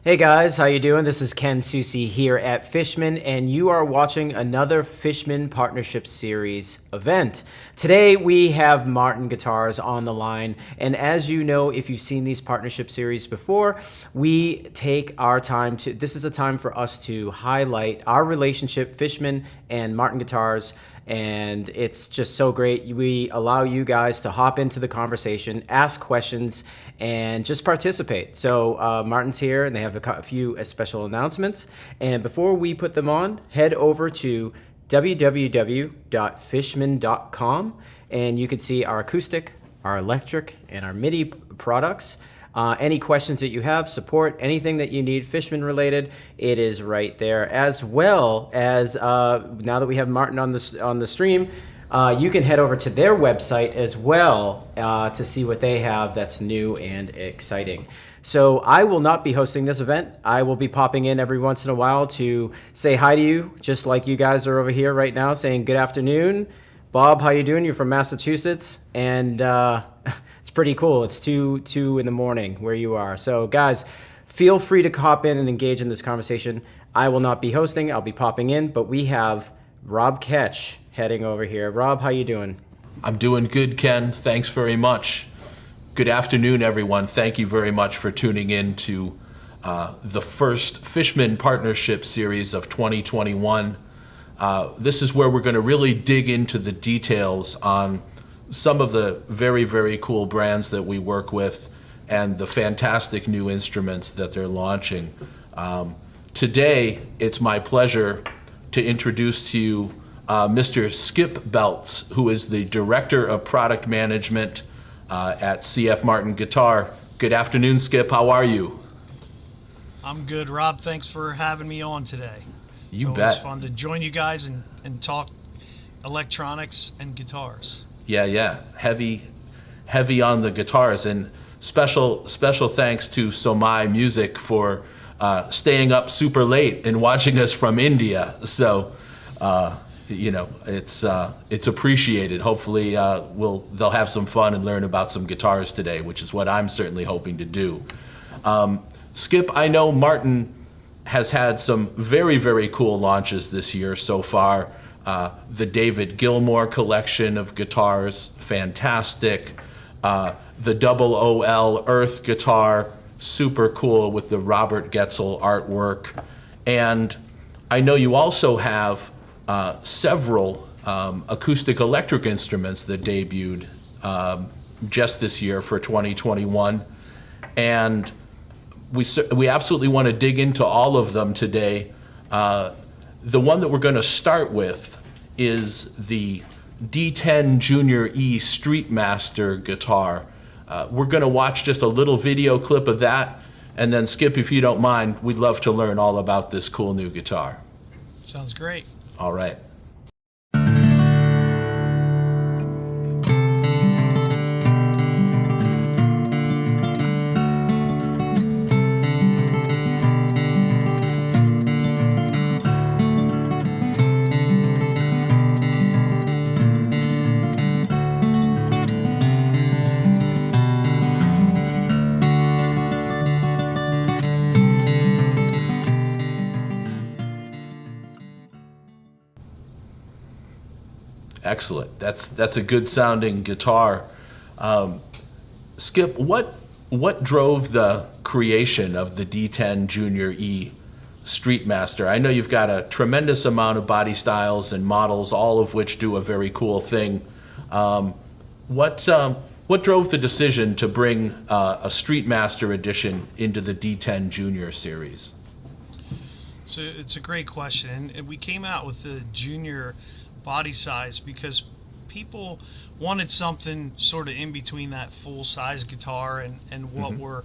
Hey guys, how you doing? This is Ken Susi here at Fishman, and you are watching another Fishman Partnership Series event. Today we have Martin Guitars on the line, and as you know, if you've seen these partnership series before, we take our time to, this is a time for us to highlight our relationship, Fishman and Martin Guitars, and it's just so great. We allow you guys to hop into the conversation, ask questions, and just participate. So Martin's here, and they have a few special announcements. And before we put them on, head over to www.fishman.com, and you can see our acoustic, our electric, and our MIDI products. Any questions that you have, support, anything that you need Fishman related, it is right there. As well as now that we have Martin on the stream, you can head over to their website as well to see what they have that's new and exciting. So I will not be hosting this event. I will be popping in every once in a while to say hi to you, just like you guys are over here right now saying good afternoon. Bob, how you doing? You're from Massachusetts, and it's pretty cool. It's 2 in the morning where you are. So guys, feel free to hop in and engage in this conversation. I will not be hosting. I'll be popping in, but we have Rob Ketch heading over here. Rob, how you doing? I'm doing good, Ken. Thanks very much. Good afternoon, everyone. Thank you very much for tuning in to the first Fishman Partnership Series of 2021. This is where we're going to really dig into the details on some of the very, very cool brands that we work with and the fantastic new instruments that they're launching. Today, it's my pleasure to introduce to you Mr. Skip Beltz, who is the Director of Product Management at CF Martin Guitar. Good afternoon, Skip. How are you? I'm good, Rob. Thanks for having me on today. You bet. bet. It's fun to join you guys and talk electronics and guitars. Yeah. Heavy on the guitars, and special thanks to Somai Music for staying up super late and watching us from India. So, it's appreciated. Hopefully, they'll have some fun and learn about some guitars today, which is what I'm certainly hoping to do. Skip, I know Martin has had some very, very cool launches this year so far. The David Gilmour collection of guitars, fantastic. The Double OL Earth guitar, super cool with the Robert Getzel artwork. And I know you also have several acoustic electric instruments that debuted just this year for 2021. And we absolutely want to dig into all of them today. The one that we're going to start with is the DJr-10E StreetMaster guitar. We're going to watch just a little video clip of that, and then Skip, if you don't mind, we'd love to learn all about this cool new guitar. Sounds great. All right. Excellent. That's a good sounding guitar. Skip, what drove the creation of the DJr-10E StreetMaster? I know you've got a tremendous amount of body styles and models, all of which do a very cool thing. What drove the decision to bring a StreetMaster edition into the D10 Junior series? So it's a great question, and we came out with the junior body size because people wanted something sort of in between that full size guitar and what were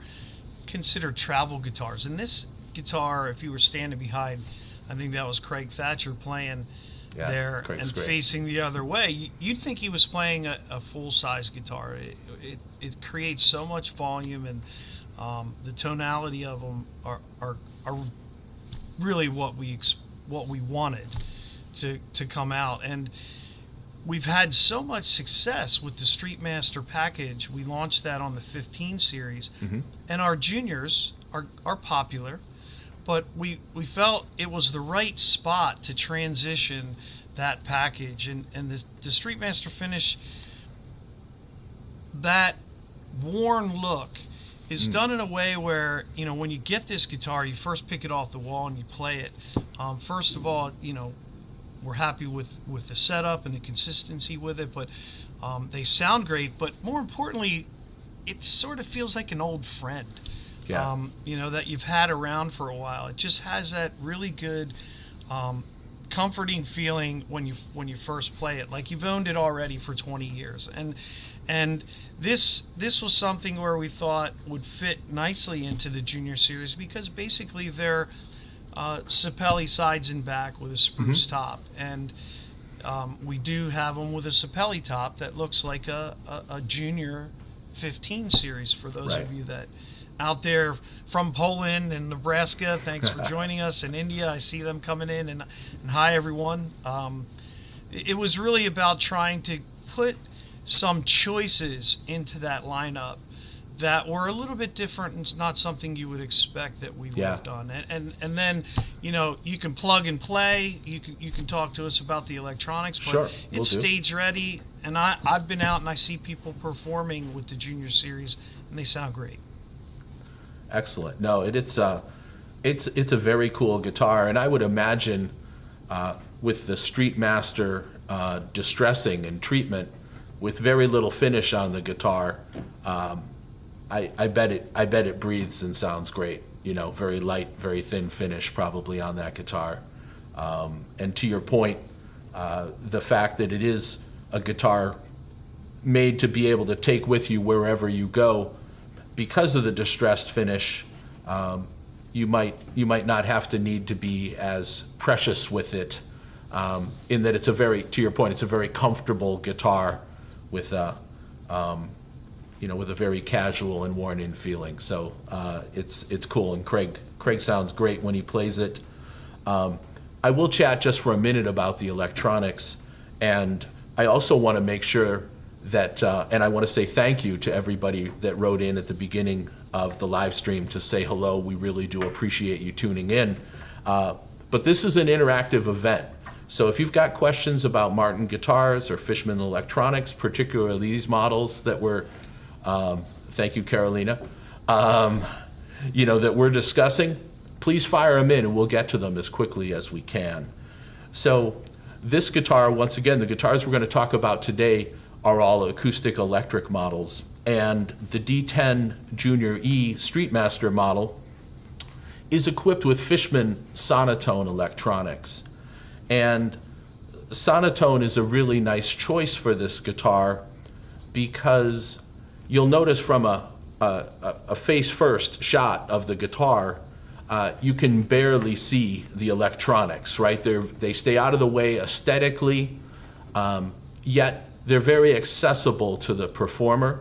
considered travel guitars. And this guitar, if you were standing behind, I think that was Craig Thatcher playing there and facing the other way, you'd think he was playing a full size guitar. It creates so much volume, and the tonality of them are really what we wanted to come out. And we've had so much success with the StreetMaster package. We launched that on the 15 series, and our juniors are popular, but we felt it was the right spot to transition that package, and the StreetMaster finish, that worn look is done in a way where, you know, when you get this guitar, you first pick it off the wall and you play it. First of all, you know, we're happy with the setup and the consistency with it, but they sound great. But more importantly, it sort of feels like an old friend, you know, that you've had around for a while. It just has that really good, comforting feeling when you first play it, like you've owned it already for 20 years. And this was something where we thought would fit nicely into the Junior Series, because basically they're Sapelli sides and back with a spruce top, and we do have them with a Sapelli top that looks like a Junior 15 series. For those of you that out there from Poland and Nebraska, thanks for joining us. In India, I see them coming in, and hi everyone. It was really about trying to put some choices into that lineup that were a little bit different, and it's not something you would expect that we would have done. And then, you know, you can plug and play. You can talk to us about the electronics, but it's stage ready. And I've been out and I see people performing with the Junior Series, and they sound great. Excellent. No, it's a very cool guitar, and I would imagine with the StreetMaster distressing and treatment, with very little finish on the guitar, I bet it breathes and sounds great. You know, very light, very thin finish probably on that guitar. And to your point, the fact that it is a guitar made to be able to take with you wherever you go, because of the distressed finish, you might not have to need to be as precious with it, in that it's a very, to your point, it's a very comfortable guitar with a you know, with a very casual and worn-in feeling. So it's cool, and Craig sounds great when he plays it. I will chat just for a minute about the electronics, and I also want to make sure that, and I want to say thank you to everybody that wrote in at the beginning of the live stream to say hello. We really do appreciate you tuning in. But this is an interactive event. So if you've got questions about Martin guitars or Fishman electronics, particularly these models that we're, thank you, Carolina, you know, that we're discussing, please fire them in and we'll get to them as quickly as we can. So this guitar, once again, the guitars we're going to talk about today are all acoustic electric models, and the D10 DJr-10E StreetMaster model is equipped with Fishman Sonotone electronics. And Sonotone is a really nice choice for this guitar, because you'll notice from a face-first shot of the guitar, you can barely see the electronics, right? They stay out of the way aesthetically, yet they're very accessible to the performer,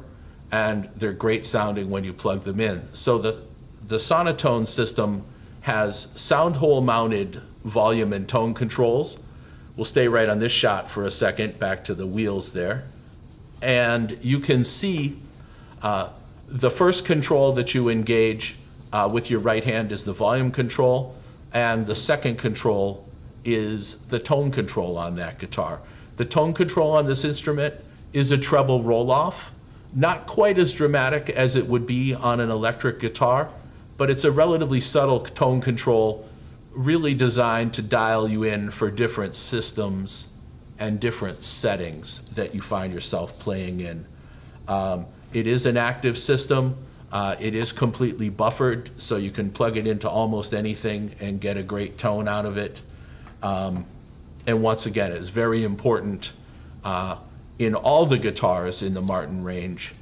and they're great sounding when you plug them in. So the Sonotone system has sound hole mounted volume and tone controls. We'll stay right on this shot for a second, back to the wheels there. And you can see the first control that you engage with your right hand is the volume control, and the second control is the tone control on that guitar. The tone control on this instrument is a treble roll-off, not quite as dramatic as it would be on an electric guitar, but it's a relatively subtle tone control, really designed to dial you in for different systems and different settings that you find yourself playing in. It is an active system. It is completely buffered, so you can plug it into almost anything and get a great tone out of it. And once again, it's very important in all the guitars in the Martin range,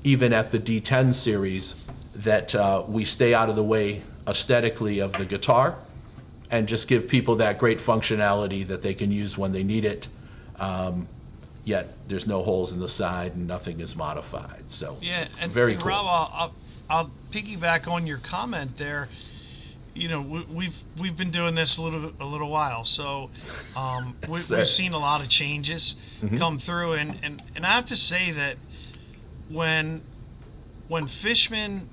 even at the D10 series, that we stay out of the way aesthetically of the guitar and just give people that great functionality that they can use when they need it. Yet there's no holes in the side and nothing is modified. So yeah, and very cool. Rob, I'll piggyback on your comment there. You know, we've been doing this a little while, so we've seen a lot of changes come through, and I have to say that when Fishman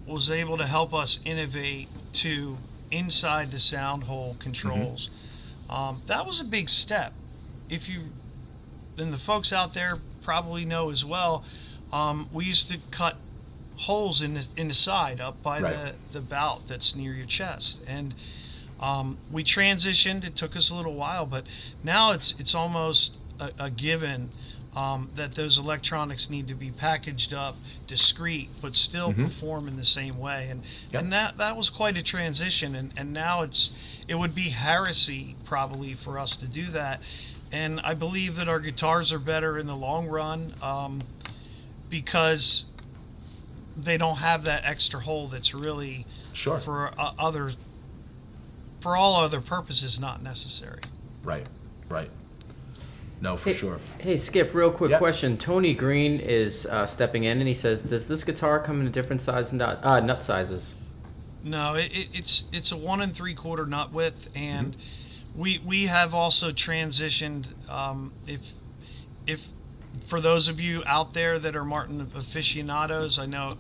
was able to help us innovate to inside the sound hole controls. That was a big step. If you, and the folks out there probably know as well, we used to cut holes in the side up by the bout that's near your chest, and we transitioned. It took us a little while, but now it's almost a given that those electronics need to be packaged up, discreet, but still perform in the same way. And that was quite a transition. And now it would be heresy probably for us to do that. And I believe that our guitars are better in the long run because they don't have that extra hole that's really for all other purposes not necessary. Right. No, for sure. Hey, Skip, real quick question. Tony Green is stepping in, and he says, does this guitar come in different size nut sizes? No, it's a 1 3/4 nut width, and we have also transitioned. If for those of you out there that are Martin aficionados, I know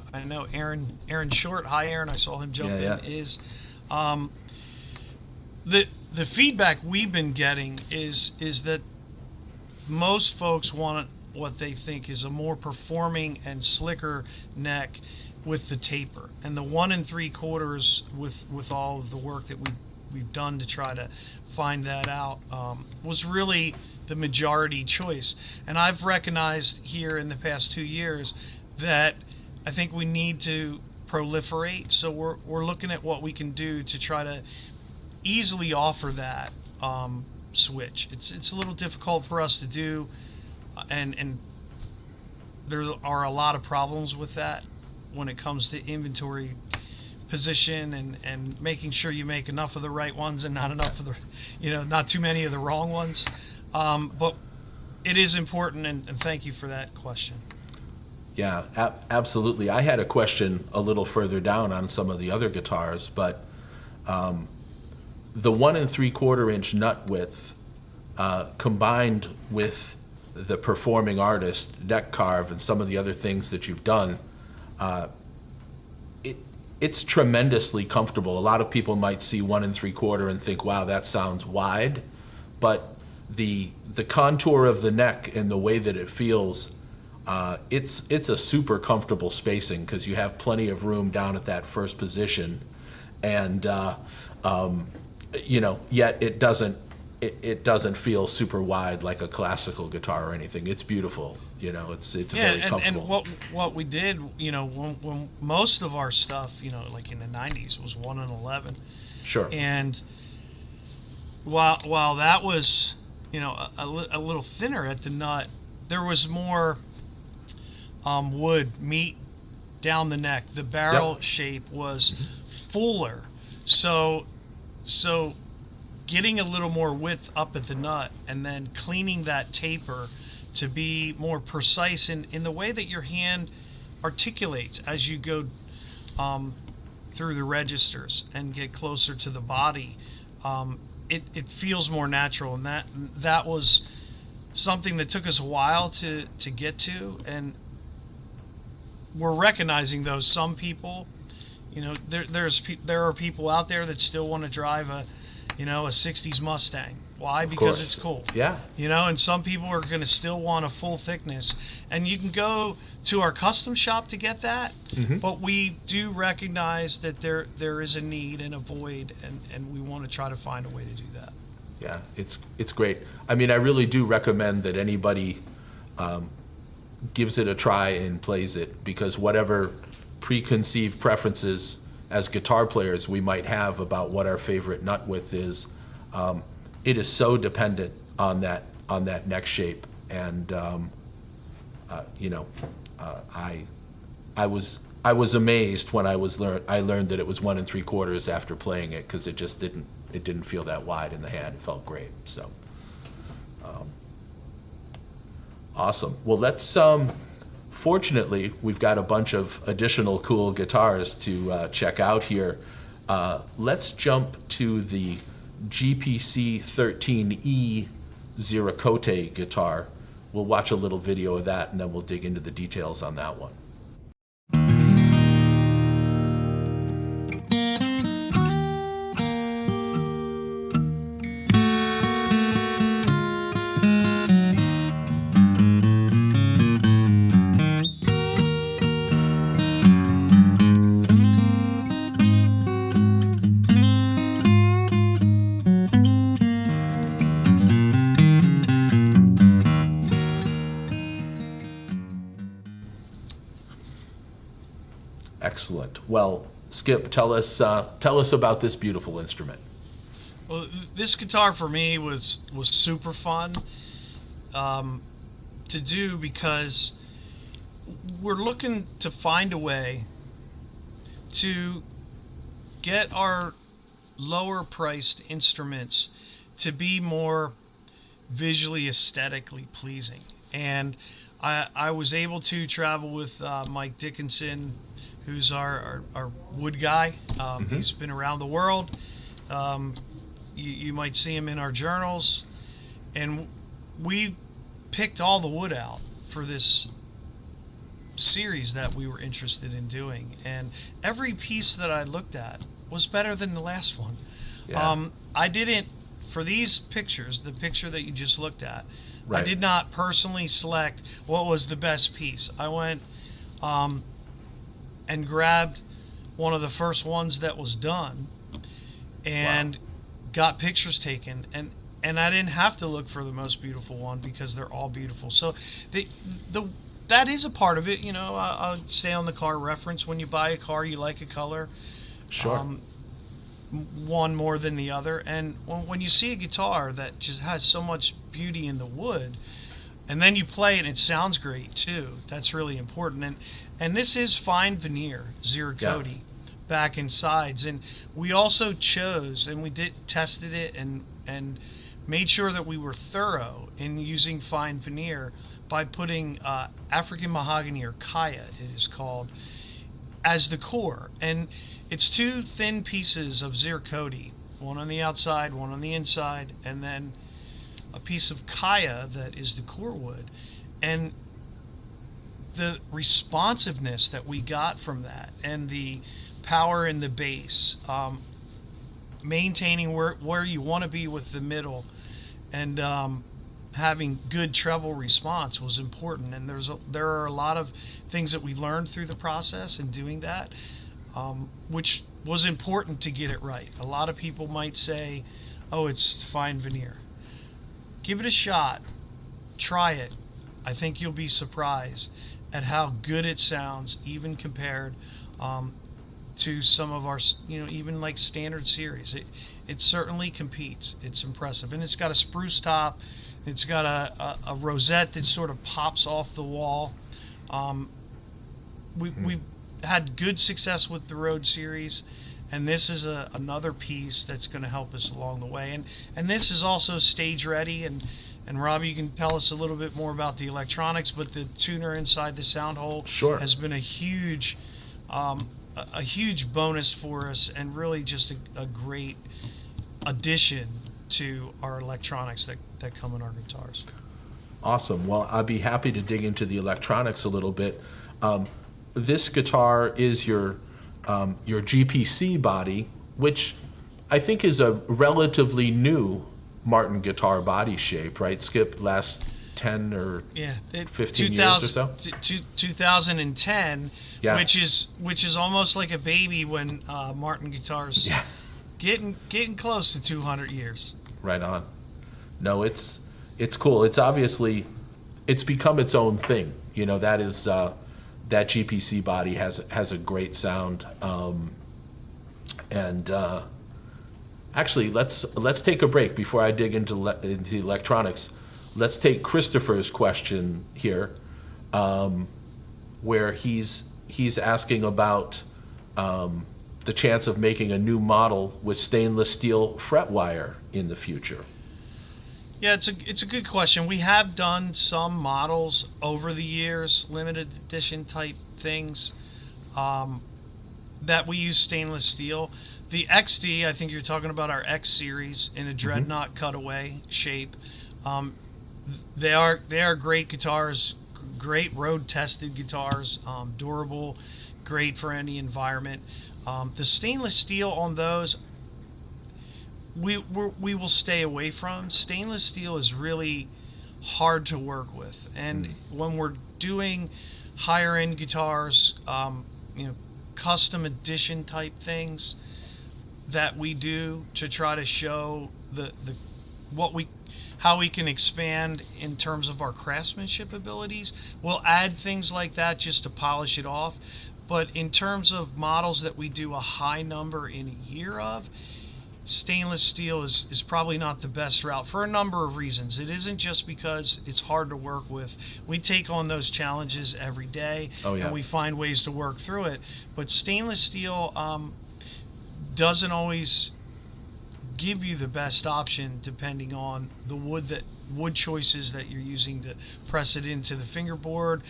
Aaron Short. Hi, Aaron. I saw him jump in. Is the feedback we've been getting is that most folks want what they think is a more performing and slicker neck with the taper, and the 1 3/4 with all of the work that we've done to try to find that out was really the majority choice. And I've recognized here in the past 2 years that I think we need to proliferate, so we're looking at what we can do to try to easily offer that switch. It's a little difficult for us to do, and there are a lot of problems with that when it comes to inventory position and making sure you make enough of the right ones and not enough of the, not too many of the wrong ones. But it is important, and thank you for that question. Yeah, absolutely. I had a question a little further down on some of the other guitars, but the 1 3/4 inch nut width combined with the performing artist neck carve and some of the other things that you've done, it's tremendously comfortable. A lot of people might see 1 3/4 and think, wow, that sounds wide, but the contour of the neck and the way that it feels, it's a super comfortable spacing because you have plenty of room down at that first position, and yet it doesn't feel super wide like a classical guitar or anything. It's beautiful. It's very comfortable. And what we did, when most of our stuff, like in the 90s, was 1 11. Sure. And while that was, a little thinner at the nut, there was more wood meat down the neck. The barrel shape was fuller. So getting a little more width up at the nut and then cleaning that taper to be more precise in the way that your hand articulates as you go through the registers and get closer to the body, it feels more natural, and that was something that took us a while to get to. And we're recognizing, though, some people, there are people out there that still want to drive a 60s Mustang. Why? Because it's cool. Yeah. And some people are going to still want a full thickness. And you can go to our custom shop to get that, but we do recognize that there is a need and a void, and we want to try to find a way to do that. Yeah, it's great. I mean, I really do recommend that anybody gives it a try and plays it, because whatever preconceived preferences as guitar players we might have about what our favorite nut width is, it is so dependent on that neck shape. And I was amazed when I learned that it was 1 3/4 after playing it, because it just didn't feel that wide in the hand. It felt great. So awesome. Well, let's fortunately, we've got a bunch of additional cool guitars to check out here. Let's jump to the GPC 13E Ziracote guitar. We'll watch a little video of that, and then we'll dig into the details on that one. Well, Skip, tell us about this beautiful instrument. Well, this guitar for me was super fun to do, because we're looking to find a way to get our lower priced instruments to be more visually aesthetically pleasing. And I was able to travel with Mike Dickinson, who's our wood guy. He's been around the world. You might see him in our journals. And we picked all the wood out for this series that we were interested in doing. And every piece that I looked at was better than the last one. Yeah. I didn't, for these pictures, the picture that you just looked at, Right. I did not personally select what was the best piece. I went and grabbed one of the first ones that was done and got pictures taken, and I didn't have to look for the most beautiful one, because they're all beautiful. So that is a part of it. You know, I'll stay on the car reference. When you buy a car, you like a color. Sure. One more than the other. And when you see a guitar that just has so much beauty in the wood, and then you play it and it sounds great too, that's really important. And this is fine veneer, Zirconi, back and sides. And we also chose, and we tested it and made sure that we were thorough in using fine veneer by putting African mahogany, or kaya it is called, as the core. And it's two thin pieces of zirconi, one on the outside, one on the inside, and then a piece of kaya that is the core wood. And the responsiveness that we got from that, and the power in the bass, maintaining where you want to be with the middle, and having good treble response was important. And there are a lot of things that we learned through the process in doing that, which was important to get it right. A lot of people might say, oh, it's fine veneer. Give it a shot. Try it. I think you'll be surprised at how good it sounds, even compared to some of our, even like standard series. It certainly competes. It's impressive. And it's got a spruce top. It's got a rosette that sort of pops off the wall. We've had good success with the Road series, and this is another piece that's going to help us along the way. And this is also stage ready. And Robbie, you can tell us a little bit more about the electronics, but the tuner inside the sound hole has been a huge bonus for us, and really just a great addition to our electronics that come in our guitars. Awesome. Well, I'd be happy to dig into the electronics a little bit. This guitar is your GPC body, which I think is a relatively new Martin guitar body shape, right, Skip? Last 10 or 15 years or so? 2010, which is almost like a baby when Martin guitars getting close to 200 years. Right on. No, it's cool. It's obviously, it's become its own thing. That is that GPC body has a great sound. Actually, let's take a break before I dig into the electronics. Let's take Christopher's question here, where he's asking about the chance of making a new model with stainless steel fret wire in the future. Yeah, it's a good question. We have done some models over the years, limited edition type things, that we use stainless steel. The XD, I think you're talking about our X series in a Dreadnought cutaway shape. They are great guitars, great road tested guitars, durable, great for any environment. The stainless steel on those, we will stay away from. Stainless steel is really hard to work with, and when we're doing higher end guitars, custom edition type things that we do to try to show how we can expand in terms of our craftsmanship abilities, we'll add things like that just to polish it off. But in terms of models that we do a high number in a year of, stainless steel is probably not the best route for a number of reasons. It isn't just because it's hard to work with. We take on those challenges every day, and we find ways to work through it. But stainless steel doesn't always give you the best option depending on the wood choices that you're using to press it into the fingerboard.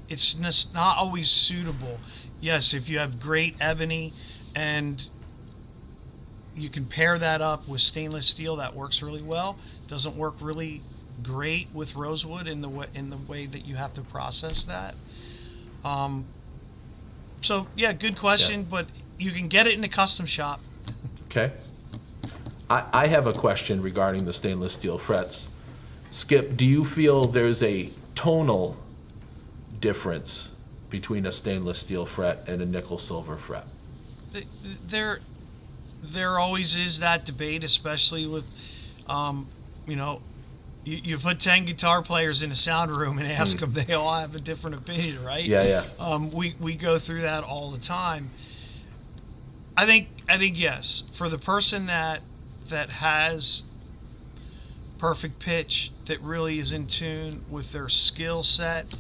It's not always suitable. Yes, if you have great ebony and you can pair that up with stainless steel, that works really well. Doesn't work really great with rosewood in the way that you have to process that. So yeah, good question, but you can get it in a custom shop. Okay. I have a question regarding the stainless steel frets. Skip, do you feel there's a tonal difference between a stainless steel fret and a nickel silver fret? There always is that debate, especially with, you put 10 guitar players in a sound room and ask them, they all have a different opinion, right? Yeah. We go through that all the time. I think yes, for the person that has perfect pitch, that really is in tune with their skill set,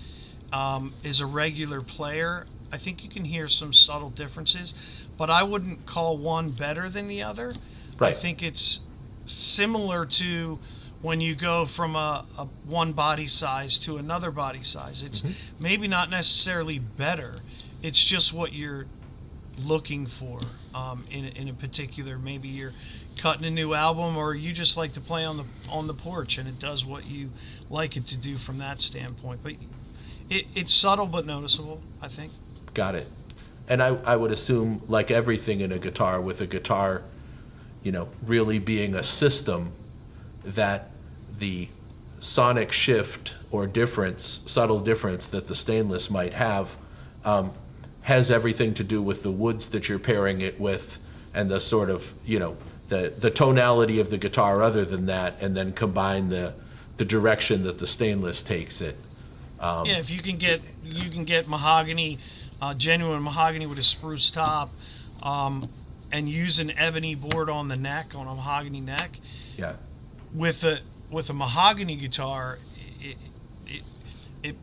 is a regular player, I think you can hear some subtle differences, but I wouldn't call one better than the other. Right. I think it's similar to when you go from a one body size to another body size. It's maybe not necessarily better. It's just what you're looking for in a particular. Maybe you're cutting a new album, or you just like to play on the porch, and it does what you like it to do from that standpoint. But it's subtle but noticeable, I think. Got it. And I would assume, like everything in a guitar, with a guitar, really being a system, that the sonic shift or difference, subtle difference that the stainless might have, has everything to do with the woods that you're pairing it with, and the sort of, the tonality of the guitar other than that, and then combine the direction that the stainless takes it. Yeah, if you can get mahogany, genuine mahogany with a spruce top, and use an ebony board on the neck, on a mahogany neck. Yeah. With a mahogany guitar, it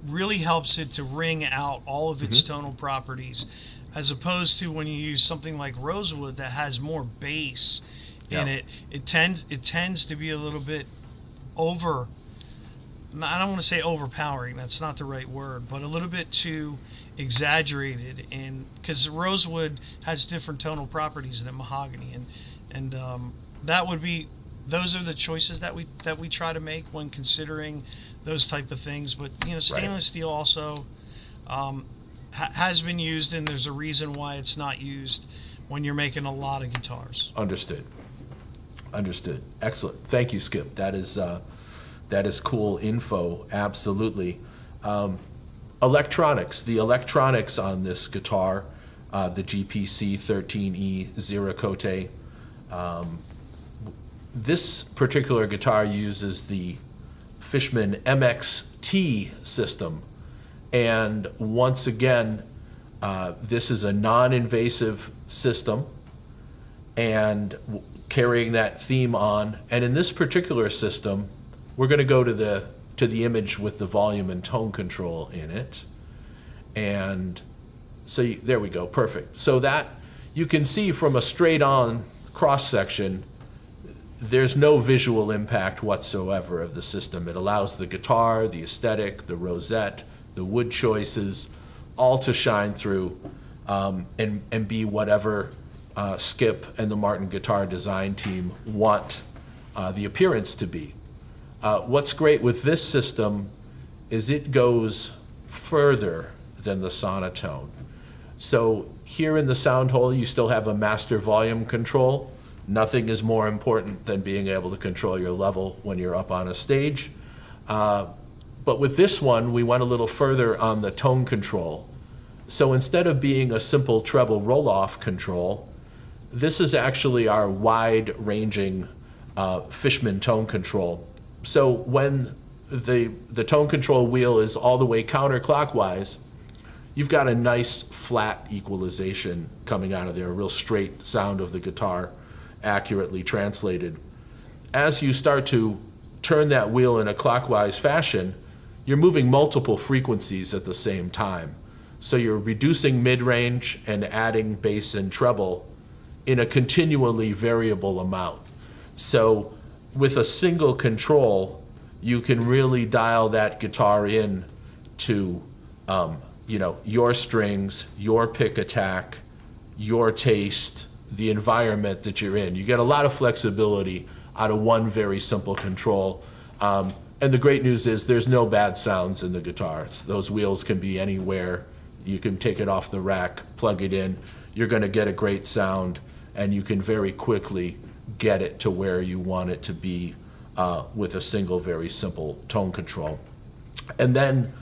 really helps it to ring out all of its tonal properties, as opposed to when you use something like rosewood that has more bass in it. It tends to be a little bit over. I don't want to say overpowering, that's not the right word, but a little bit too exaggerated, because rosewood has different tonal properties than mahogany, and those are the choices that we try to make when considering those type of things. But stainless steel also has been used, and there's a reason why it's not used when you're making a lot of guitars. Understood. Excellent. Thank you, Skip. That is cool info. Absolutely. Electronics. The electronics on this guitar, the DJr-10E Zero Cote. This particular guitar uses the Fishman MXT system, and once again, this is a non-invasive system, and carrying that theme on. And in this particular system, we're going to go to the image with the volume and tone control in it. And so there we go, perfect. So that you can see from a straight on cross section, there's no visual impact whatsoever of the system. It allows the guitar, the aesthetic, the rosette, the wood choices, all to shine through and be whatever Skip and the Martin Guitar Design team want the appearance to be. What's great with this system is it goes further than the Sonotone. So here in the sound hole, you still have a master volume control. Nothing is more important than being able to control your level when you're up on a stage. But with this one, we went a little further on the tone control. So instead of being a simple treble roll-off control, this is actually our wide-ranging Fishman tone control. So when the tone control wheel is all the way counterclockwise, you've got a nice flat equalization coming out of there, a real straight sound of the guitar, accurately translated. As you start to turn that wheel in a clockwise fashion, you're moving multiple frequencies at the same time. So you're reducing mid-range and adding bass and treble in a continually variable amount. So with a single control, you can really dial that guitar in to your strings, your pick attack, your taste, the environment that you're in. You get a lot of flexibility out of one very simple control. And the great news is there's no bad sounds in the guitars. Those wheels can be anywhere. You can take it off the rack, plug it in. You're going to get a great sound, and you can very quickly get it to where you want it to be with a single, very simple tone control. And then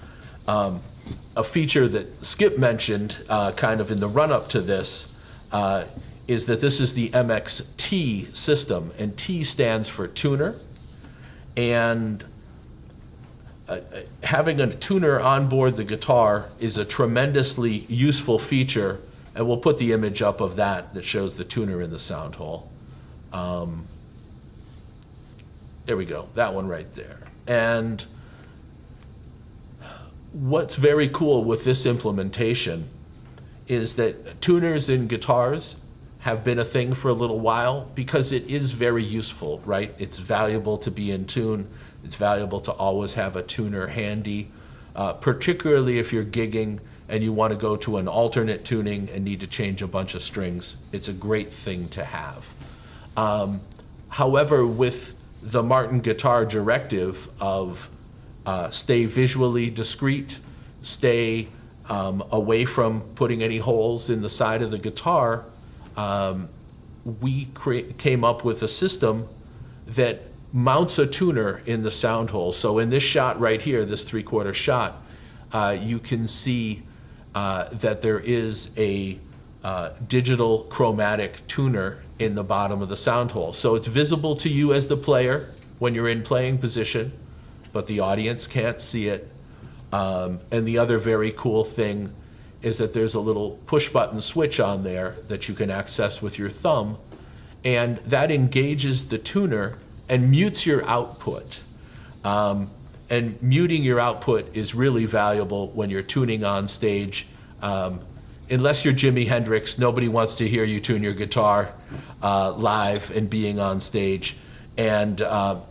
a feature that Skip mentioned kind of in the run-up to this is that this is the MXT system, and T stands for tuner. And having a tuner on board the guitar is a tremendously useful feature, and we'll put the image up of that shows the tuner in the sound hole. There we go, that one right there. And what's very cool with this implementation is that tuners in guitars have been a thing for a little while because it is very useful, right? It's valuable to be in tune. It's valuable to always have a tuner handy, particularly if you're gigging and you want to go to an alternate tuning and need to change a bunch of strings. It's a great thing to have. However, with the Martin guitar directive of stay visually discreet, stay away from putting any holes in the side of the guitar, we came up with a system that mounts a tuner in the sound hole. So in this shot right here, this 3/4 shot, you can see that there is a digital chromatic tuner in the bottom of the sound hole. So it's visible to you as the player when you're in playing position, but the audience can't see it. And the other very cool thing is that there's a little push button switch on there that you can access with your thumb, and that engages the tuner and mutes your output. And muting your output is really valuable when you're tuning on stage. Unless you're Jimi Hendrix, nobody wants to hear you tune your guitar live and being on stage. And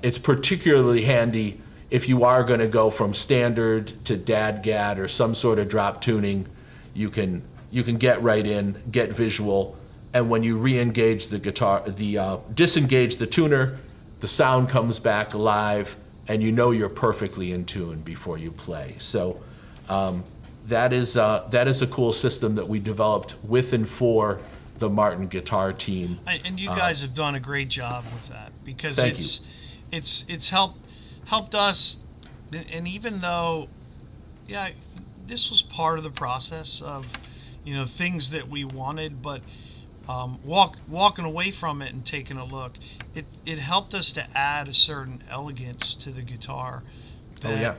it's particularly handy if you are going to go from standard to dadgad or some sort of drop tuning. You can get right in, get visual, and when you re-engage the guitar, disengage the tuner, the sound comes back live, and you know you're perfectly in tune before you play. So that is a cool system that we developed with and for the Martin guitar team. And you guys have done a great job with that, because Thank it's helped us. And even though, yeah, this was part of the process of, things that we wanted, but walking away from it and taking a look, it helped us to add a certain elegance to the guitar that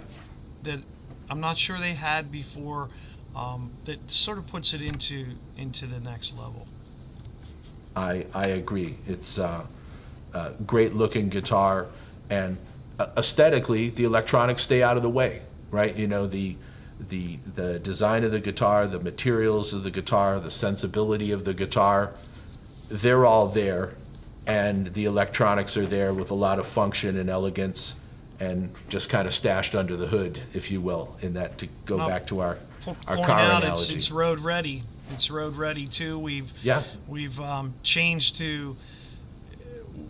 I'm not sure they had before, that sort of puts it into the next level. I agree. It's a great looking guitar, and aesthetically the electronics stay out of the way, right? The design of the guitar, the materials of the guitar, the sensibility of the guitar, they're all there, and the electronics are there with a lot of function and elegance, and just kind of stashed under the hood, if you will, in that, to go back to our car analogy. It's road ready. It's road ready too. We've changed to,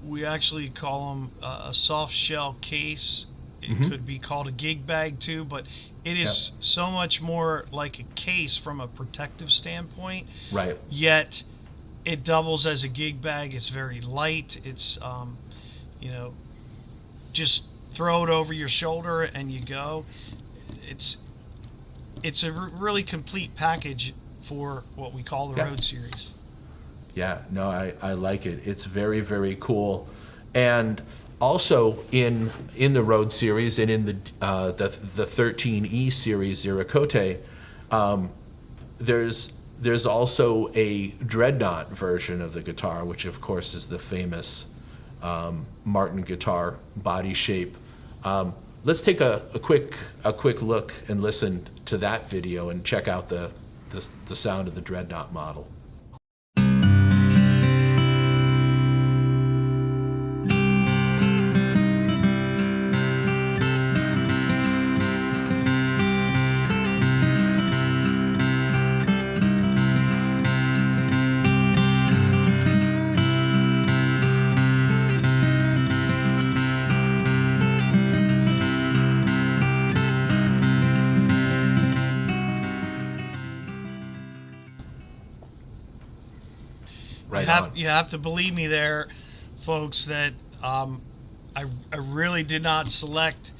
we actually call them a soft shell case. It could be called a gig bag too, but it is so much more like a case from a protective standpoint. Right. Yet it doubles as a gig bag. It's very light. It's just throw it over your shoulder and you go. It's a really complete package for what we call the Road Series. Yeah, no, I like it. It's very, very cool. And also in the Road Series and in the 13E series Ziracote, there's also a Dreadnought version of the guitar, which of course is the famous Martin guitar body shape. Let's take a quick look and listen to that video and check out the sound of the Dreadnought model. You have to believe me there, folks, that I really did not select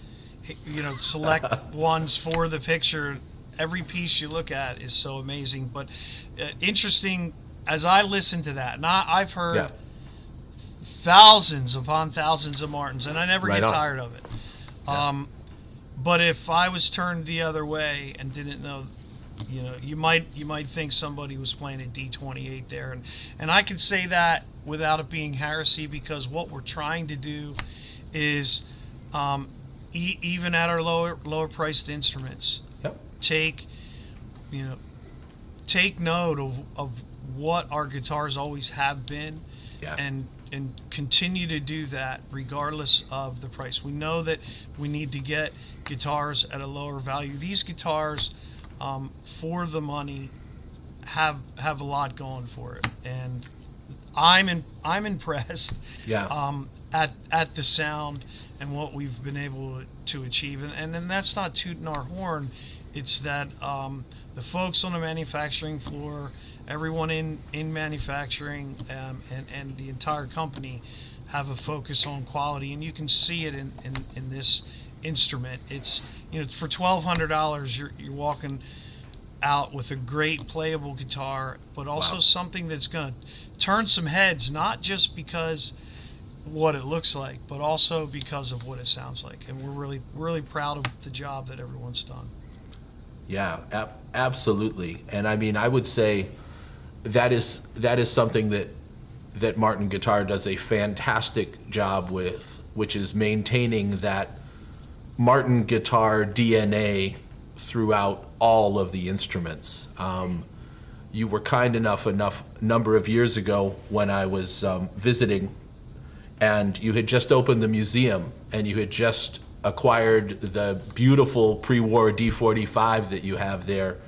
ones for the picture. Every piece you look at is so amazing. But interesting, as I listen to that, and I've heard thousands upon thousands of Martins, and I never get tired of it. But if I was turned the other way and didn't know, you might think somebody was playing a D28 there, and I can say that without it being heresy, because what we're trying to do is even at our lower priced instruments, take note of what our guitars always have been, and continue to do that regardless of the price. We know that we need to get guitars at a lower value. These guitars, for the money, have a lot going for it, and I'm impressed at the sound and what we've been able to achieve. And that's not tooting our horn. It's that the folks on the manufacturing floor, everyone in manufacturing, and the entire company have a focus on quality, and you can see it in this instrument. It's, for $1,200 you're walking out with a great playable guitar, but also something that's going to turn some heads, not just because what it looks like, but also because of what it sounds like. And we're really proud of the job that everyone's done. Yeah, absolutely. And I mean, I would say that is something that Martin Guitar does a fantastic job with, which is maintaining that Martin Guitar DNA throughout all of the instruments. You were kind enough number of years ago when I was visiting, and you had just opened the museum, and you had just acquired the beautiful Prewar D45 that you have there,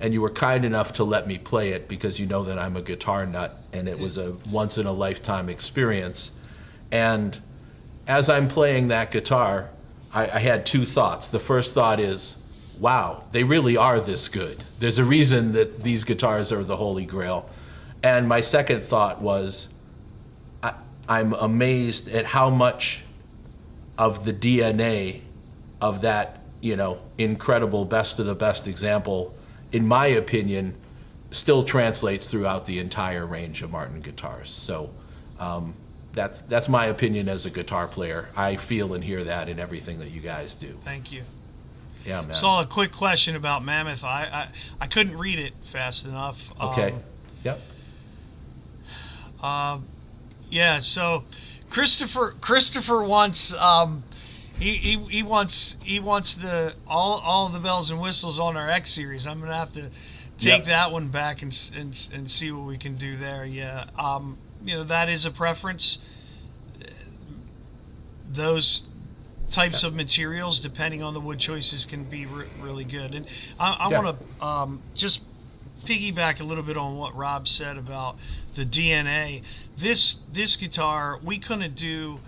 and you were kind enough to let me play it because you know that I'm a guitar nut, and it was a once-in-a-lifetime experience. And as I'm playing that guitar, I had two thoughts. The first thought is, wow, they really are this good. There's a reason that these guitars are the Holy Grail. And my second thought was, I'm amazed at how much of the DNA of that, incredible best of the best example, in my opinion, still translates throughout the entire range of Martin guitars. So that's my opinion as a guitar player. I feel and hear that in everything that you guys do. Thank you. Yeah, man. So a quick question about Mammoth. I couldn't read it fast enough. Okay. Yep. Yeah. So Christopher wants he wants the all the bells and whistles on our X series. I'm gonna have to take that one back and see what we can do there. Yeah. That is a preference. Those types of materials, depending on the wood choices, can be really good. And I want to just piggyback a little bit on what Rob said about the DNA. This guitar, we couldn't do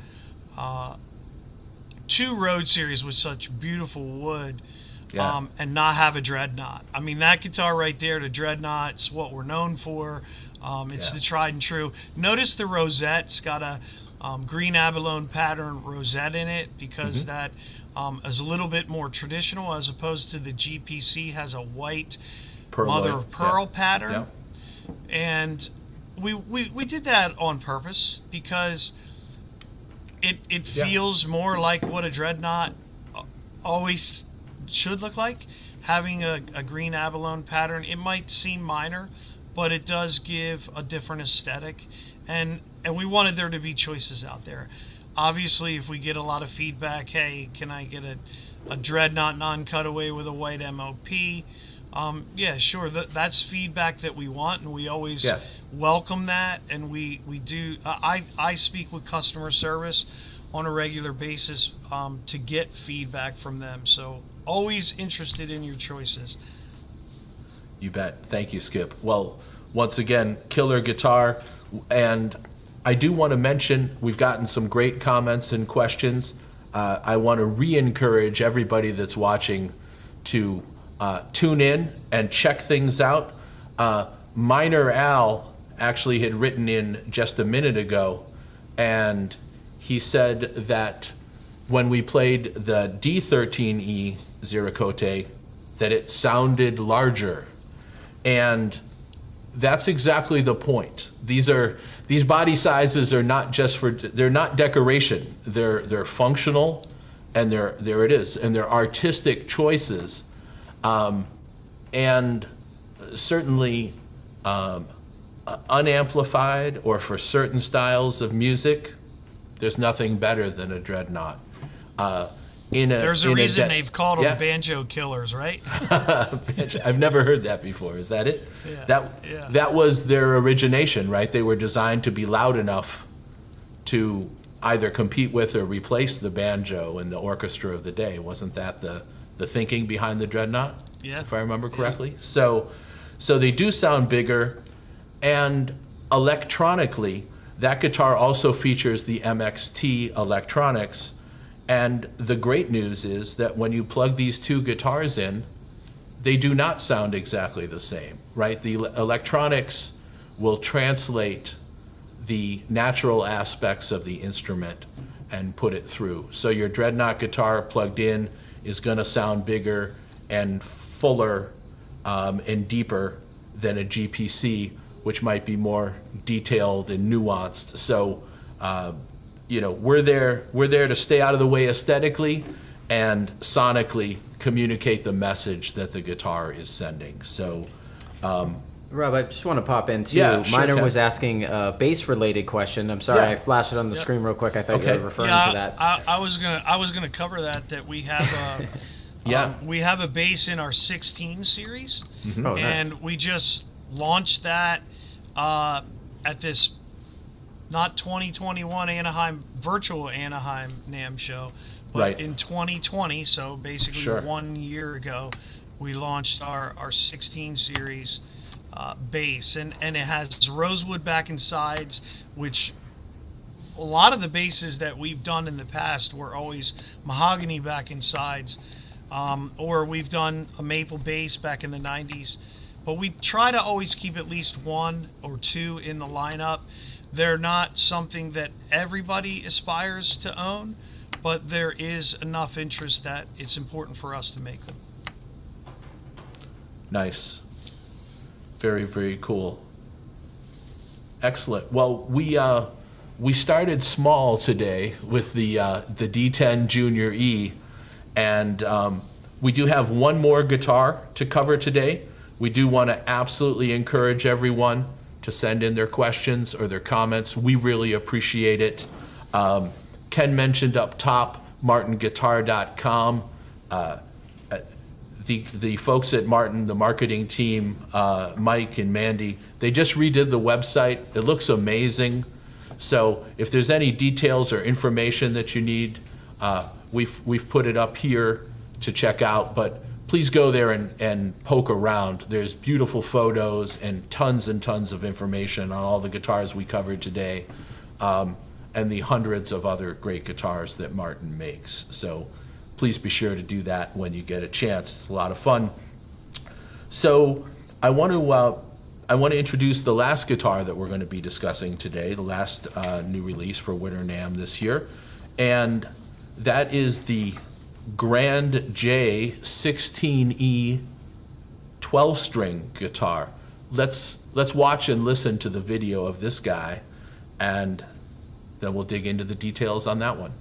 two road series with such beautiful wood and not have a Dreadnought. I mean, that guitar right there, the Dreadnought's what we're known for. It's the tried and true. Notice the rosette's got a green abalone pattern rosette in it, because that is a little bit more traditional, as opposed to the GPC has a white mother of pearl pattern. And we did that on purpose because it feels more like what a Dreadnought always should look like. having a green abalone pattern, it might seem minor, but it does give a different aesthetic, and we wanted there to be choices out there. Obviously, if we get a lot of feedback, hey, can I get a Dreadnought non-cutaway with a white MOP? Yeah, sure. That's feedback that we want, and we always welcome that. And we do. I speak with customer service on a regular basis to get feedback from them. So always interested in your choices. You bet. Thank you, Skip. Well, once again, killer guitar. And I do want to mention, we've gotten some great comments and questions. I want to re-encourage everybody that's watching to tune in and check things out. Minor Al actually had written in just a minute ago, and he said that when we played the D13E Ziricote, that it sounded larger. And that's exactly the point. These body sizes are not just they're not decoration. They're functional, and there it is, and they're artistic choices. And certainly unamplified, or for certain styles of music, there's nothing better than a Dreadnought. There's a reason they've called them banjo killers, right? I've never heard that before. Is that it? Yeah. That was their origination, right? They were designed to be loud enough to either compete with or replace the banjo in the orchestra of the day. Wasn't that the thinking behind the Dreadnought? Yeah. If I remember correctly. Yeah. So they do sound bigger, and electronically, that guitar also features the MXT electronics. And the great news is that when you plug these two guitars in, they do not sound exactly the same, right? The electronics will translate the natural aspects of the instrument and put it through. So your Dreadnought guitar plugged in is going to sound bigger and fuller and deeper than a GPC, which might be more detailed and nuanced. So we're there to stay out of the way aesthetically and sonically communicate the message that the guitar is sending. So, Rob, I just want to pop in too. Yeah, sure, Minor Ken. was asking a bass-related question. I'm sorry, Yeah. I flashed it on the screen real quick. I thought you were referring to that. I was gonna cover that we have we have a bass in our 16 series, Oh, and nice. we just launched that at this not 2021 Anaheim virtual Anaheim NAMM show, but Right. in 2020, so basically Sure. 1 year ago, we launched our 16 series bass, and it has Rosewood back and sides, which a lot of the basses that we've done in the past were always Mahogany back and sides, or we've done a maple bass back in the 90s, but we try to always keep at least one or two in the lineup. They're not something that everybody aspires to own, but there is enough interest that it's important for us to make them. Nice. Very, very cool. Excellent. Well, we started small today with the D10 Junior E, and we do have one more guitar to cover today. We do want to absolutely encourage everyone to send in their questions or their comments. We really appreciate it. Ken mentioned up top, martinguitar.com. The folks at Martin, the marketing team, Mike and Mandy, they just redid the website. It looks amazing. So if there's any details or information that you need, we've put it up here to check out, but please go there and poke around. There's beautiful photos and tons of information on all the guitars we covered today, and the hundreds of other great guitars that Martin makes. So please be sure to do that when you get a chance. It's a lot of fun. So I want to introduce the last guitar that we're going to be discussing today, the last new release for Winter NAMM this year, and that is the Grand J 16E 12-string guitar. Let's watch and listen to the video of this guy, and then we'll dig into the details on that one.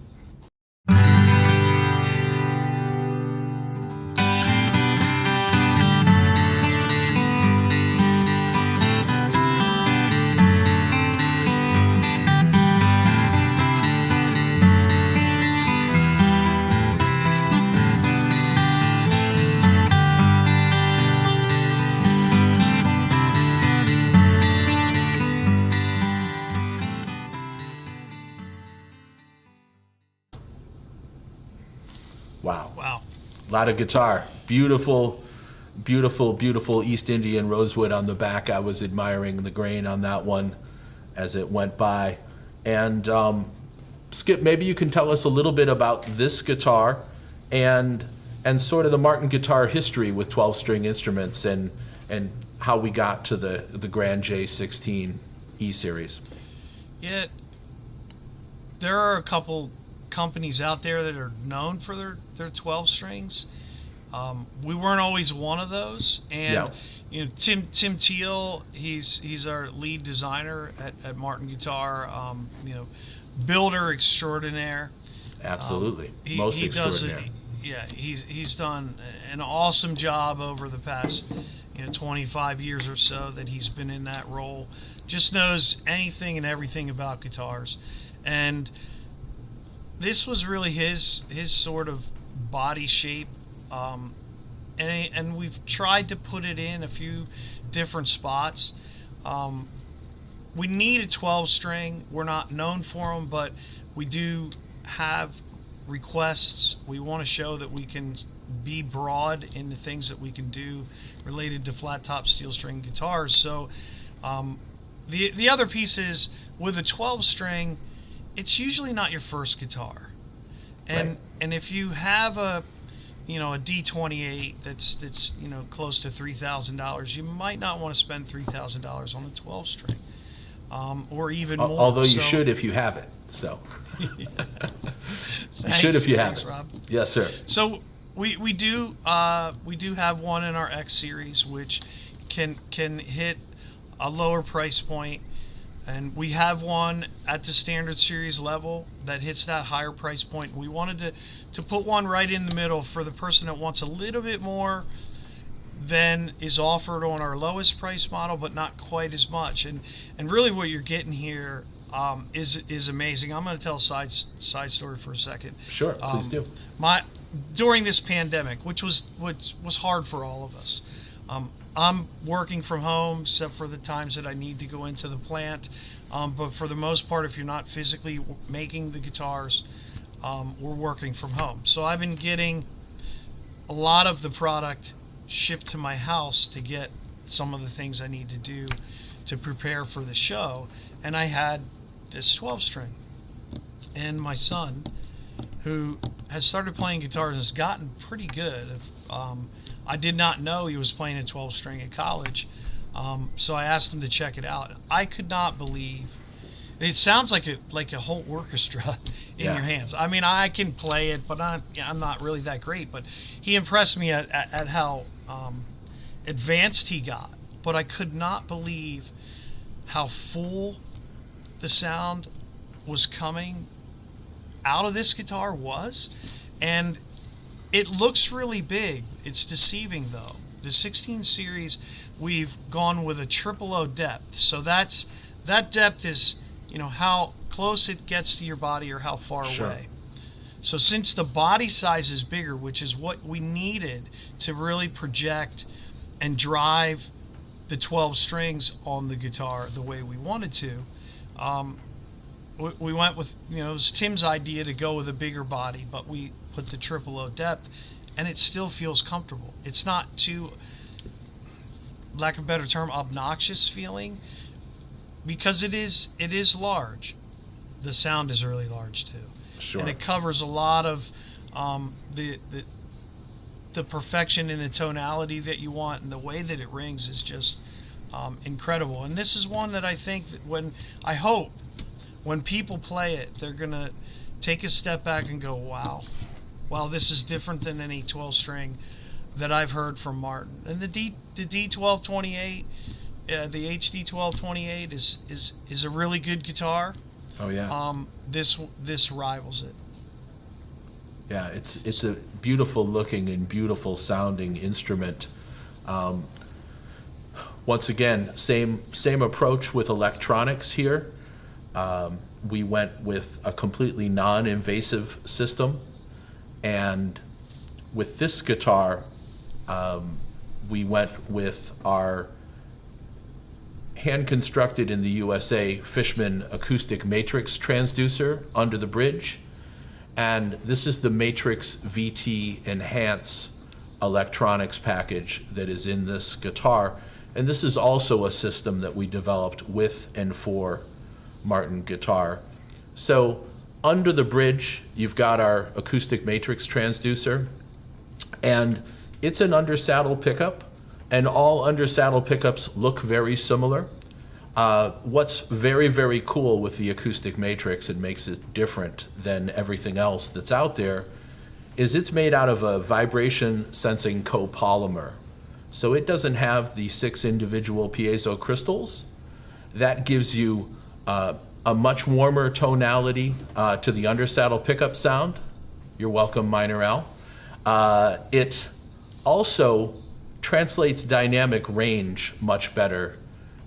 Wow. Wow. A lot of guitar. Beautiful, beautiful, beautiful East Indian rosewood on the back. I was admiring the grain on that one as it went by. And Skip, maybe you can tell us a little bit about this guitar and sort of the Martin guitar history with 12-string instruments and how we got to the Grand J16 E series. Yeah, there are a couple companies out there that are known for their 12 strings. We weren't always one of those, and you know, Tim Teal, he's our lead designer at Martin Guitar. You know, builder extraordinaire. Absolutely, He extraordinary. He's done an awesome job over the past 25 years or so that he's been in that role. Just knows anything and everything about guitars, and this was really his sort of body shape, and we've tried to put it in a few different spots. We need a 12 string. We're not known for them, but we do have requests. We want to show that we can be broad in the things that we can do related to flat top steel string guitars. So the other piece is with a 12 string, it's usually not your first guitar, and if you have a D28 that's close to $3,000, you might not want to spend $3,000 on a 12 string, or even more. Although you should if you have it. So you should if you have it. Rob. Yes, sir. So we do have one in our X series which can hit a lower price point, and we have one at the standard series level that hits that higher price point. We wanted to put one right in the middle for the person that wants a little bit more than is offered on our lowest price model, but not quite as much. And really what you're getting here is amazing. I'm going to tell a side story for a second. Sure, please do. During this pandemic, which was hard for all of us, I'm working from home except for the times that I need to go into the plant. But for the most part, if you're not physically making the guitars, we're working from home. So I've been getting a lot of the product shipped to my house to get some of the things I need to do to prepare for the show. And I had this 12 string. And my son, who has started playing guitar and has gotten pretty good, I did not know he was playing a 12 string at college, so I asked him to check it out. I could not believe it. Sounds like a whole orchestra in your hands. I mean, I can play it, but I'm not really that great. But he impressed me at how advanced he got. But I could not believe how full the sound was coming out of this guitar was, and it looks really big. It's deceiving though. The 16 series, we've gone with a 000 depth. So that depth is, how close it gets to your body or how far away. So since the body size is bigger, which is what we needed to really project and drive the 12 strings on the guitar the way we wanted to, we went with, it was Tim's idea to go with a bigger body, but we put the 000 depth, and it still feels comfortable. It's not too, lack of a better term, obnoxious feeling, because it is large. The sound is really large too. Sure. And it covers a lot of the perfection in the tonality that you want, and the way that it rings is just incredible. And this is one that I think that when people play it, they're gonna take a step back and go, wow, this is different than any 12 string that I've heard from Martin. And the D1228, the HD1228 is a really good guitar. Oh yeah. This rivals it. Yeah, it's a beautiful looking and beautiful sounding instrument. Once again, same approach with electronics here. We went with a completely non-invasive system, and with this guitar, we went with our hand-constructed in the USA Fishman acoustic matrix transducer under the bridge, And this is the Matrix VT Enhance electronics package that is in this guitar. And this is also a system that we developed with and for Martin Guitar. So under the bridge, you've got our acoustic matrix transducer, and it's an under-saddle pickup, and all under-saddle pickups look very similar. What's very, very cool with the acoustic matrix, and makes it different than everything else that's out there, is it's made out of a vibration sensing copolymer. So it doesn't have the 6 individual piezo crystals. That gives you a much warmer tonality to the undersaddle pickup sound. You're welcome, Minor Al. It also translates dynamic range much better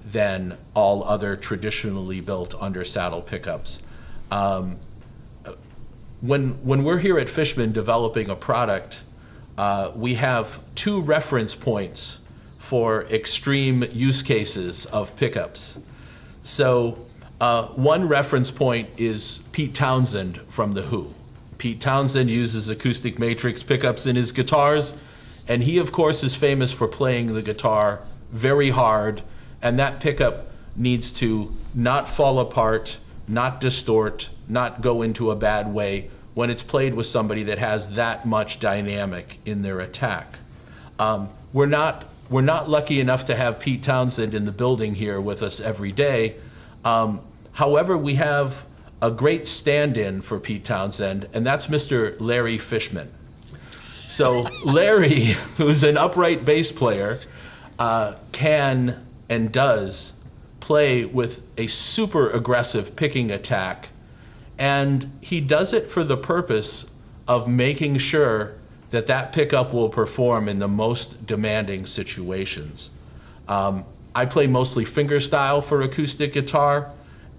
than all other traditionally built undersaddle pickups. When we're here at Fishman developing a product, we have 2 reference points for extreme use cases of pickups. So one reference point is Pete Townsend from The Who. Pete Townsend uses acoustic matrix pickups in his guitars, and he of course is famous for playing the guitar very hard, and that pickup needs to not fall apart, not distort, not go into a bad way when it's played with somebody that has that much dynamic in their attack. We're not lucky enough to have Pete Townsend in the building here with us every day. However, we have a great stand-in for Pete Townsend, and that's Mr. Larry Fishman. So Larry, who's an upright bass player, can and does play with a super aggressive picking attack, and he does it for the purpose of making sure that that pickup will perform in the most demanding situations. I play mostly fingerstyle for acoustic guitar,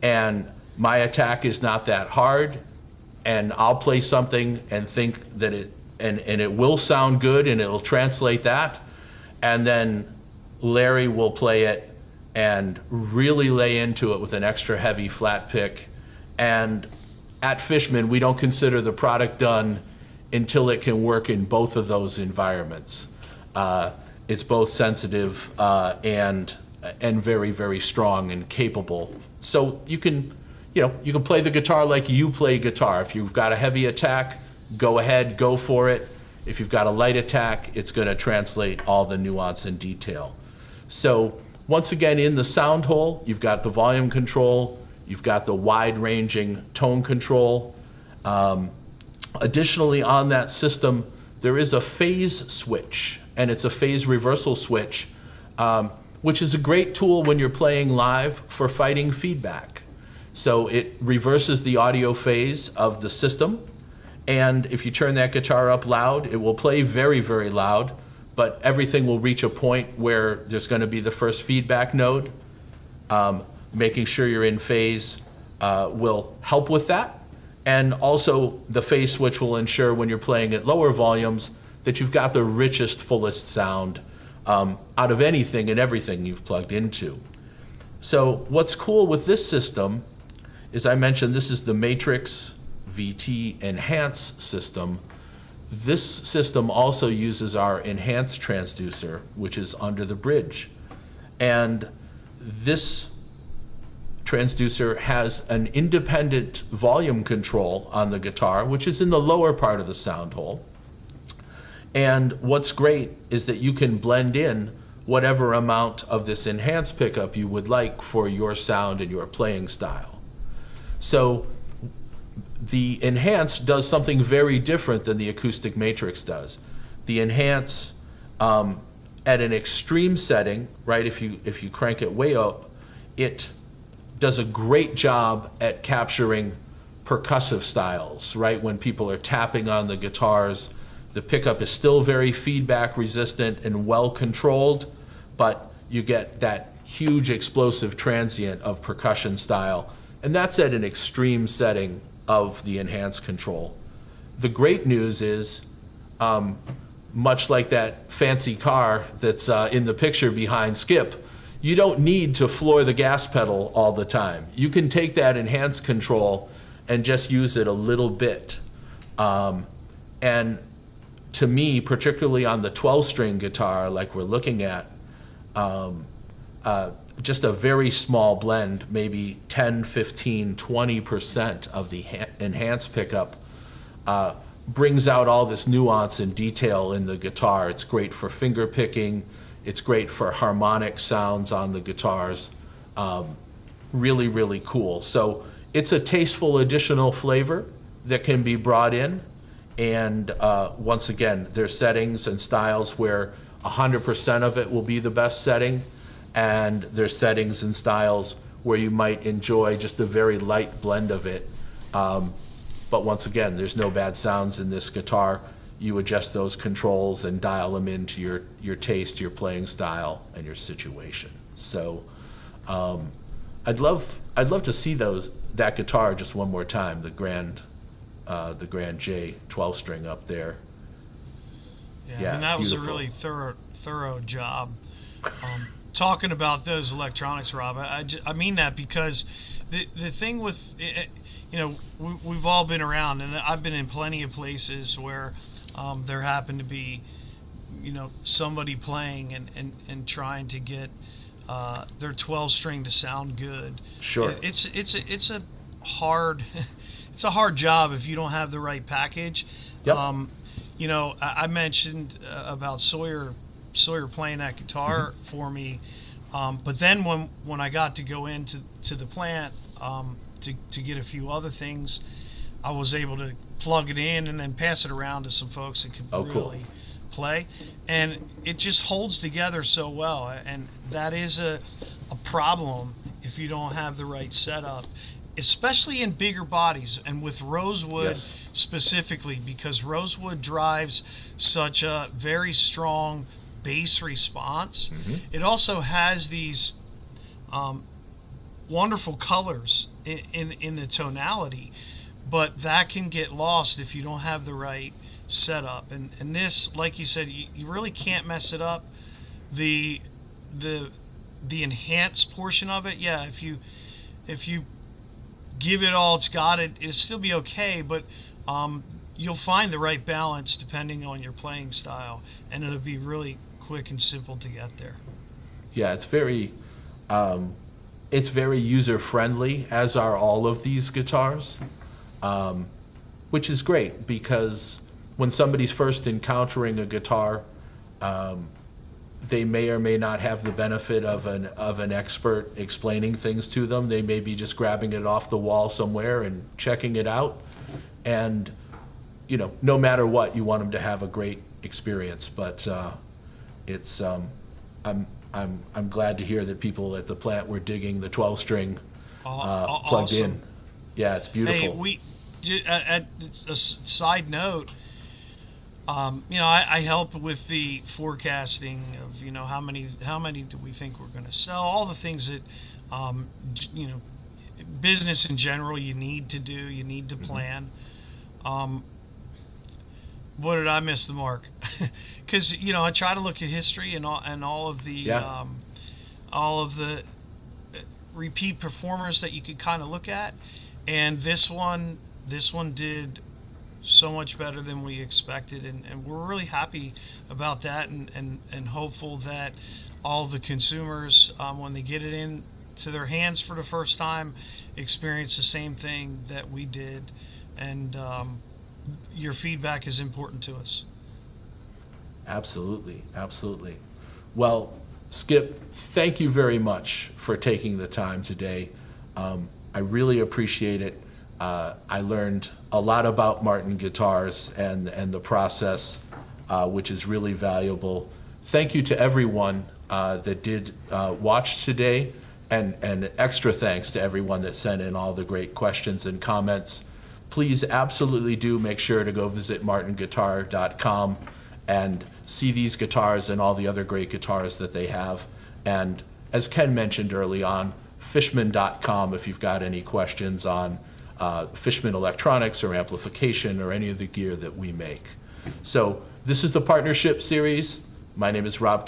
and my attack is not that hard, and I'll play something and think that it will sound good and it'll translate that, and then Larry will play it and really lay into it with an extra heavy flat pick. And at Fishman, we don't consider the product done until it can work in both of those environments. It's both sensitive and very, very strong and capable. So you can play the guitar like you play guitar. If you've got a heavy attack, go ahead, go for it. If you've got a light attack, it's going to translate all the nuance and detail. So once again, in the sound hole, you've got the volume control, you've got the wide-ranging tone control. Additionally, on that system, there is a phase switch, and it's a phase reversal switch, which is a great tool when you're playing live for fighting feedback. So it reverses the audio phase of the system, and if you turn that guitar up loud, it will play very, very loud, but everything will reach a point where there's going to be the first feedback node. Making sure you're in phase will help with that. And also the phase switch will ensure when you're playing at lower volumes that you've got the richest, fullest sound out of anything and everything you've plugged into. So what's cool with this system is, I mentioned this is the Matrix VT Enhance system. This system also uses our Enhance transducer, which is under the bridge. And this transducer has an independent volume control on the guitar, which is in the lower part of the sound hole. And what's great is that you can blend in whatever amount of this enhanced pickup you would like for your sound and your playing style. So the Enhance does something very different than the acoustic matrix does. The Enhance, at an extreme setting, right, if you crank it way up, it does a great job at capturing percussive styles, right? When people are tapping on the guitars, the pickup is still very feedback resistant and well controlled, but you get that huge explosive transient of percussion style, and that's at an extreme setting of the enhanced control. The great news is, much like that fancy car that's in the picture behind Skip, you don't need to floor the gas pedal all the time. You can take that enhanced control and just use it a little bit. And to me, particularly on the 12-string guitar like we're looking at, just a very small blend, maybe 10, 15, 20% of the enhanced pickup, brings out all this nuance and detail in the guitar. It's great for finger picking. It's great for harmonic sounds on the guitars. Really, really cool. So it's a tasteful additional flavor that can be brought in. And once again, there's settings and styles where 100% of it will be the best setting. And there's settings and styles where you might enjoy just a very light blend of it. But once again, there's no bad sounds in this guitar. You adjust those controls and dial them into your taste, your playing style, and your situation. So I'd love to see that guitar just one more time, the Grand J 12-string up there. Yeah, I mean, that beautiful. was a really thorough job. Talking about those electronics, Rob, I mean that because the thing with, we've all been around, and I've been in plenty of places where there happened to be, somebody playing and trying to get their 12-string to sound good. Sure. It's a hard it's a hard job if you don't have the right package. Yep. I mentioned about Sawyer playing that guitar for me, but then when I got to go into the plant to get a few other things, I was able to plug it in and then pass it around to some folks that could really play, and it just holds together so well. And that is a problem if you don't have the right setup, especially in bigger bodies, and with Rosewood specifically, because Rosewood drives such a very strong bass response. It also has these wonderful colors in the tonality, but that can get lost if you don't have the right setup. And this, like you said, you really can't mess it up. The enhanced portion of it, if you give it all it's got, it'll still be okay, but you'll find the right balance depending on your playing style, and it'll be really quick and simple to get there. Yeah, it's very user friendly, as are all of these guitars, which is great because when somebody's first encountering a guitar, they may or may not have the benefit of an expert explaining things to them. They may be just grabbing it off the wall somewhere and checking it out. And no matter what, you want them to have a great experience. But I'm glad to hear that people at the plant were digging the 12-string plugged awesome. in. Yeah, it's beautiful. Hey, at a side note, I help with the forecasting of how many do we think we're going to sell, all the things that business in general you need to do, you need to plan. What did I miss the mark? Because I try to look at history and all of the repeat performers that you could kind of look at, and this one did so much better than we expected, and we're really happy about that, and hopeful that all the consumers, when they get it into their hands for the first time, experience the same thing that we did. And your feedback is important to us. Absolutely. Well, Skip, thank you very much for taking the time today. I really appreciate it. I learned a lot about Martin guitars and the process, which is really valuable. Thank you to everyone that did watch today, and extra thanks to everyone that sent in all the great questions and comments. Please absolutely do make sure to go visit martinguitar.com and see these guitars and all the other great guitars that they have. And as Ken mentioned early on, fishman.com if you've got any questions on Fishman electronics or amplification or any of the gear that we make. So this is the Partnership Series. My name is Rob Ken.